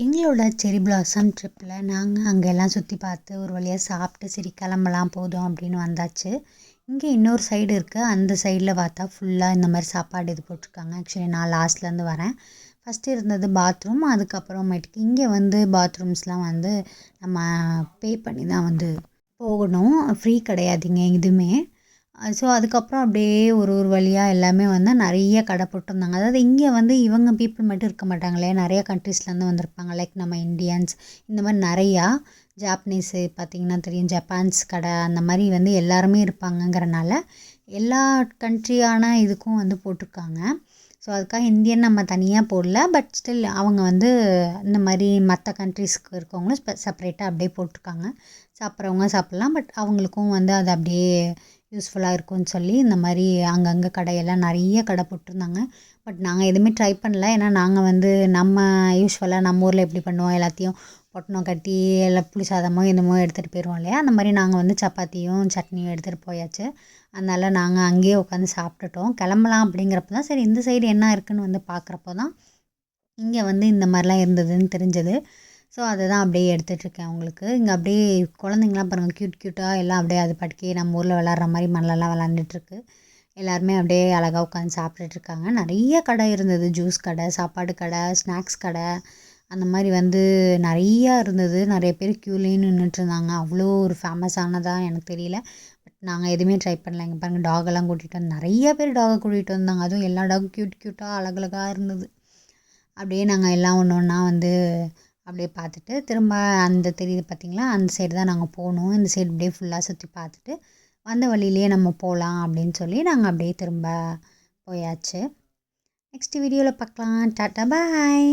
எங்களோட செரி பிளாசம் ட்ரிப்பில் நாங்கள் அங்கெல்லாம் சுற்றி பார்த்து ஒரு வழியாக சாப்பிட்டு சரி கிளம்பலாம் போதும் அப்படின்னு வந்தாச்சு. இங்கே இன்னொரு சைடு இருக்குது. அந்த சைடில் பார்த்தா ஃபுல்லாக இந்த மாதிரி சாப்பாடு இது போட்டிருக்காங்க. ஆக்சுவலி நான் லாஸ்ட்லேருந்து வரேன். ஃபஸ்ட்டு இருந்தது பாத்ரூம், அதுக்கப்புறமேட்டுக்கு இங்கே வந்து பாத்ரூம்ஸ்லாம் வந்து நம்ம பே பண்ணி தான் வந்து போகணும். ஃப்ரீ கிடையாதுங்க எதுவுமே. ஸோ அதுக்கப்புறம் அப்படியே ஒரு ஒரு வழியாக எல்லாமே வந்து நிறைய கடை போட்டிருந்தாங்க. அதாவது இங்கே வந்து இவங்க பீப்புள் மட்டும் இருக்க மாட்டாங்களே, நிறைய கண்ட்ரீஸ்லேருந்து வந்திருப்பாங்க. லைக் நம்ம இண்டியன்ஸ் இந்த மாதிரி நிறையா ஜாப்பனீஸு பார்த்திங்கன்னா தெரியும், ஜப்பான்ஸ் கடை அந்த மாதிரி வந்து எல்லாருமே இருப்பாங்கங்கிறனால எல்லா கண்ட்ரியான இதுக்கும் வந்து போட்டிருக்காங்க. ஸோ அதுக்காக இந்தியன் நம்ம தனியாக போடல. பட் ஸ்டில் அவங்க வந்து இந்த மாதிரி மற்ற கண்ட்ரீஸ்க்கு இருக்கவங்களும் செப்பரேட்டாக அப்படியே போட்டிருக்காங்க. சாப்பிட்றவங்க சாப்பிட்லாம். பட் அவங்களுக்கும் வந்து அது அப்படியே யூஸ்ஃபுல்லாக இருக்கும்னு சொல்லி இந்த மாதிரி அங்கங்கே கடையெல்லாம் நிறைய கடை போட்டிருந்தாங்க. பட் நாங்கள் எதுவுமே ட்ரை பண்ணல. ஏன்னா நாங்கள் வந்து நம்ம யூஸ்வலாக நம்ம ஊரில் எப்படி பண்ணுவோம், எல்லாத்தையும் பொட்டணம் கட்டி எல்லாம் புளி சாதமோ என்னமோ எடுத்துகிட்டு போயிடுவோம் இல்லையா, அந்த மாதிரி நாங்கள் வந்து சப்பாத்தியும் சட்னியும் எடுத்துகிட்டு போயாச்சு. அதனால் நாங்கள் அங்கேயே உட்காந்து சாப்பிட்டுட்டோம். கிளம்பலாம் அப்படிங்கிறப்ப தான் சரி இந்த சைடு என்ன இருக்குதுன்னு வந்து பார்க்குறப்போ தான் இங்கே வந்து இந்த மாதிரிலாம் இருந்ததுன்னு தெரிஞ்சது. ஸோ அதை தான் அப்படியே எடுத்துகிட்ருக்கேன் உங்களுக்கு. இங்கே அப்படியே குழந்தைங்களாம் பாருங்கள், க்யூட்டாக எல்லாம் அப்படியே அது பாட்டுக்கே நம்ம ஊரில் விளாட்ற மாதிரி மண்ணெல்லாம் விளாண்டுட்ருக்கு. எல்லாருமே அப்படியே அழகாக உட்காந்து சாப்பிட்டுட்ருக்காங்க. நிறைய கடை இருந்தது. ஜூஸ் கடை, சாப்பாடு கடை, ஸ்நாக்ஸ் கடை, அந்த மாதிரி வந்து நிறையா இருந்தது. நிறைய பேர் க்யூலேயும் நின்றுட்டுருந்தாங்க. அவ்வளோ ஒரு ஃபேமஸானதாக எனக்கு தெரியல. பட் நாங்கள் எதுவுமே ட்ரை பண்ணல. இங்கே பாருங்கள், டாகெல்லாம் கூட்டிகிட்டு வந்து நிறைய பேர் டாகை கூட்டிகிட்டு வந்தாங்க. அதுவும் எல்லா டாகும் க்யூட்டாக அழகழகாக இருந்தது. அப்படியே நாங்கள் எல்லாம் ஒன்று ஒன்றா வந்து அப்படியே பார்த்துட்டு திரும்ப அந்த தெரியுது பார்த்திங்களா, அந்த சைடு தான் நாங்கள் போகணும். இந்த சைடு அப்படியே ஃபுல்லாக சுற்றி பார்த்துட்டு வந்த வழியிலேயே நம்ம போகலாம் அப்படின்னு சொல்லி நாங்கள் அப்படியே திரும்ப போயாச்சு. நெக்ஸ்ட் வீடியோவில் பார்க்கலாம். டாட்டா பாய்.